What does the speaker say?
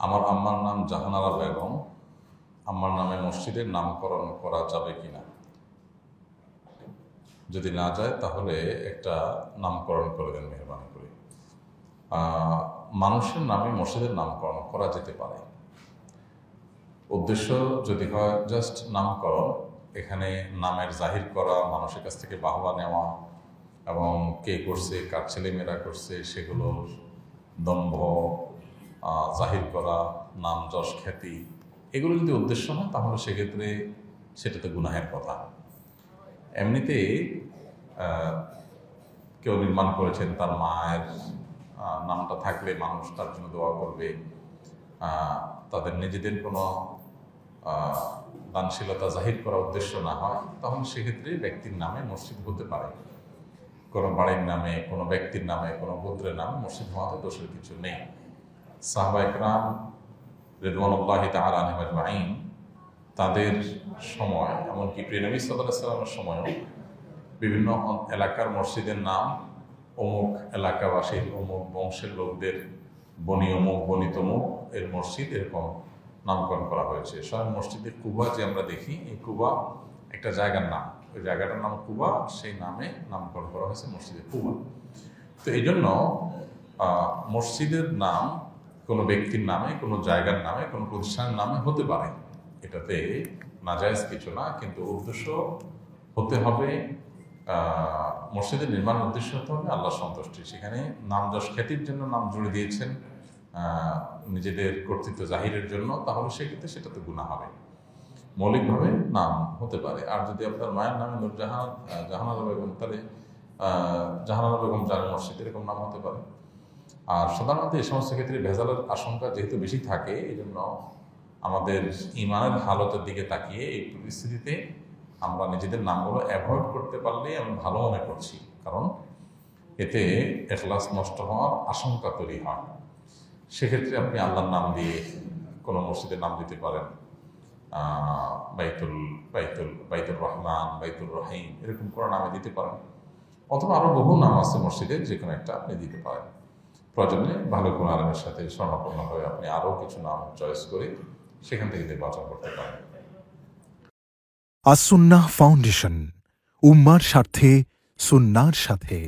আমার আম্মার নাম জাহানারা বেগম, আম্মার নামে মসজিদের নামকরণ করা যাবে কিনা? যদি না যায় তাহলে একটা নামকরণ করে দেন মেহরবানি করে। মানুষের নামে মসজিদের নামকরণ করা যেতে পারে। উদ্দেশ্য যদি হয় জাস্ট নামকরণ, এখানে নামের জাহির করা, মানুষের কাছ থেকে বাহবা নেওয়া এবং কে করছে, কার ছেলেমেয়েরা করছে সেগুলোর দম্ভ জাহির করা, নাম যশ খ্যাতি, এগুলো যদি উদ্দেশ্য হয় তাহলে সেক্ষেত্রে সেটা তো গুনাহের কথা। এমনিতে কেউ নির্মাণ করেছেন তার মায়ের নামটা থাকলে মানুষ তার জন্য দোয়া করবে, তাদের নিজেদের কোনো দানশীলতা জাহির করা উদ্দেশ্য না হয়, তখন সেক্ষেত্রে ব্যক্তির নামে মসজিদ হতে পারে। কোনো বাড়ির নামে, কোনো ব্যক্তির নামে, কোনো গোত্রের নামে মসজিদ হওয়াতে দোষের কিছু নেই। সাহাবা ইকরাম রিদওয়ানুল্লাহি তাআলা আলাইহিম আজমাইন তাদের সময়, এমনকি প্রিয় নবী সাল্লাল্লাহু আলাইহি ওয়াসাল্লামের সময়ও বিভিন্ন এলাকার মসজিদের নাম অমুক এলাকাবাসীর অমুক বংশের লোকদের বনি অমুক বনি তমুক এর মসজিদ, এরকম নামকরণ করা হয়েছে। স্বয়ং মসজিদে কুবা যে আমরা দেখি, এই কুবা একটা জায়গার নাম, ওই জায়গাটার নাম কুবা, সেই নামে নামকরণ করা হয়েছে মসজিদে কুবা। তো এই জন্য মসজিদের নাম কোনো ব্যক্তির নামে, কোনো জায়গার নামে, কোনো প্রতিষ্ঠানের নামে হতে পারে, এটাতে নাজায়েজ কিছু না। কিন্তু উদ্দেশ্য হতে হবে, মসজিদের নির্মাণ উদ্দেশ্য হতে হবে আল্লাহ সন্তুষ্টি। সেখানে নাম যশ খ্যাতির জন্য নাম জুড়ে দিয়েছেন, নিজেদের কর্তৃত্ব জাহিরের জন্য, তাহলে সেক্ষেত্রে সেটা তো গুনাহ হবে। মৌলিকভাবে নাম হতে পারে। আর যদি আপনার মায়ের নামে জাহানারা বেগম, তাহলে জাহানারা বেগম জামে মসজিদ, এরকম নাম হতে পারে। আর সাধারণত এই সমস্ত ক্ষেত্রে ভেজালের আশঙ্কা যেহেতু বেশি থাকে, এই জন্য আমাদের ইমানের হালতের দিকে তাকিয়ে এই পরিস্থিতিতে আমরা নিজেদের নামগুলো অ্যাভয়েড করতে পারলে আমি ভালো মনে করছি, কারণ এতে ইখলাস নষ্ট হওয়ার আশঙ্কা তৈরি হয়। সেক্ষেত্রে আপনি আল্লাহর নাম দিয়ে কোনো মসজিদের নাম দিতে পারেন, বাইতুল রহমান, বাইতুল রহিম, এরকম কোনো নামে দিতে পারেন, অথবা আরও বহু নাম আছে মসজিদের, যে কোনো একটা আপনি দিতে পারেন। প্রয়োজনে ভালো কোনো আলেমের সাথে স্বর্ণাপন্ন হয়ে আপনি আরও কিছু নাম চয়েস করে সেখান থেকে নির্বাচন করতে পারেন। আস-সুন্নাহ ফাউন্ডেশন, উম্মার স্বার্থে সুন্নাহর সাথে।